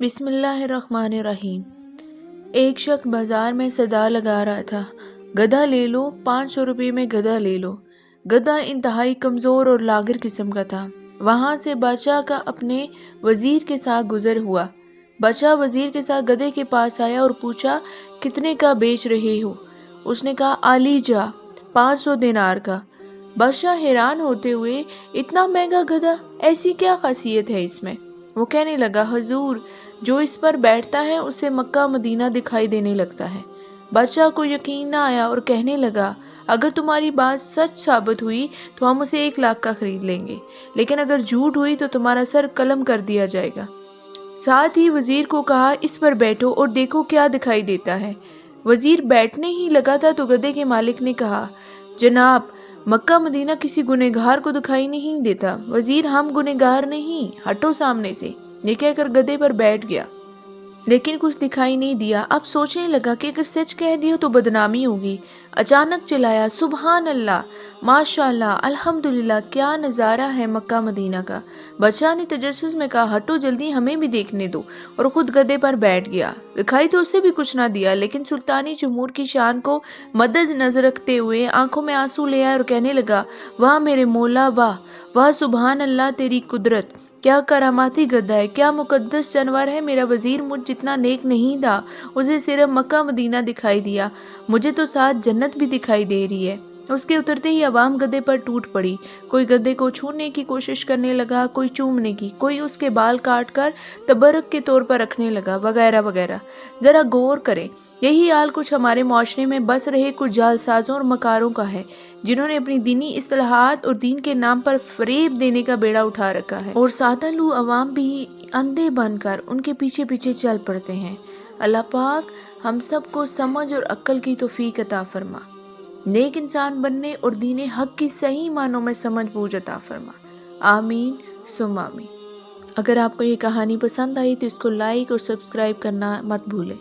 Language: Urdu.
بسم اللہ الرحمن الرحیم۔ ایک شخص بازار میں صدا لگا رہا تھا، گدھا لے لو، 500 روپے میں گدھا لے لو۔ گدھا انتہائی کمزور اور لاغر قسم کا تھا۔ وہاں سے بادشاہ کا اپنے وزیر کے ساتھ گزر ہوا۔ بادشاہ وزیر کے ساتھ گدھے کے پاس آیا اور پوچھا، کتنے کا بیچ رہے ہو؟ اس نے کہا، عالی جا 500 دینار کا۔ بادشاہ حیران ہوتے ہوئے، اتنا مہنگا گدھا، ایسی کیا خاصیت ہے اس میں؟ وہ کہنے لگا، حضور، جو اس پر بیٹھتا ہے اسے مکہ مدینہ دکھائی دینے لگتا ہے۔ بادشاہ کو یقین نہ آیا اور کہنے لگا، اگر تمہاری بات سچ ثابت ہوئی تو ہم اسے 1 لاکھ کا خرید لیں گے، لیکن اگر جھوٹ ہوئی تو تمہارا سر قلم کر دیا جائے گا۔ ساتھ ہی وزیر کو کہا، اس پر بیٹھو اور دیکھو کیا دکھائی دیتا ہے۔ وزیر بیٹھنے ہی لگا تھا تو گدھے کے مالک نے کہا، جناب، مکہ مدینہ کسی گنہگار کو دکھائی نہیں دیتا۔ وزیر، ہم گنہگار نہیں، ہٹو سامنے سے۔ یہ کہہ کر گدھے پر بیٹھ گیا، لیکن کچھ دکھائی نہیں دیا۔ اب سوچنے لگا کہ اگر سچ کہہ دیا تو بدنامی ہوگی۔ اچانک چلایا، سبحان اللہ، ماشاء اللہ، الحمدللہ، کیا نظارہ ہے مکہ مدینہ کا۔ بادشاہ نے تجسس میں کہا، ہٹو جلدی، ہمیں بھی دیکھنے دو، اور خود گدھے پر بیٹھ گیا۔ دکھائی تو اسے بھی کچھ نہ دیا، لیکن سلطانی جمہور کی شان کو مد نظر رکھتے ہوئے آنکھوں میں آنسو لے آیا اور کہنے لگا، واہ میرے مولا، واہ واہ، سبحان اللہ، تیری قدرت، کیا کراماتی گدھا ہے، کیا مقدس جانور ہے۔ میرا وزیر مجھ جتنا نیک نہیں تھا، اسے صرف مکہ مدینہ دکھائی دیا، مجھے تو ساتھ جنت بھی دکھائی دے رہی ہے۔ اس کے اترتے ہی عوام گدھے پر ٹوٹ پڑی، کوئی گدھے کو چھونے کی کوشش کرنے لگا، کوئی چومنے کی، کوئی اس کے بال کاٹ کر تبرک کے طور پر رکھنے لگا، وغیرہ وغیرہ۔ ذرا غور کریں، یہی حال کچھ ہمارے معاشرے میں بس رہے کچھ جعلسازوں اور مکاروں کا ہے، جنہوں نے اپنی دینی اصطلاحات اور دین کے نام پر فریب دینے کا بیڑا اٹھا رکھا ہے، اور سادہ لو عوام بھی اندھے بن کر ان کے پیچھے پیچھے چل پڑتے ہیں۔ اللہ پاک ہم سب کو سمجھ اور عقل کی توفیق عطا فرما، نیک انسان بننے اور دین حق کی صحیح معنوں میں سمجھ بوجھ عطا فرما، آمین ثم آمین۔ اگر آپ کو یہ کہانی پسند آئی تو اس کو لائک اور سبسکرائب کرنا مت بھولیں۔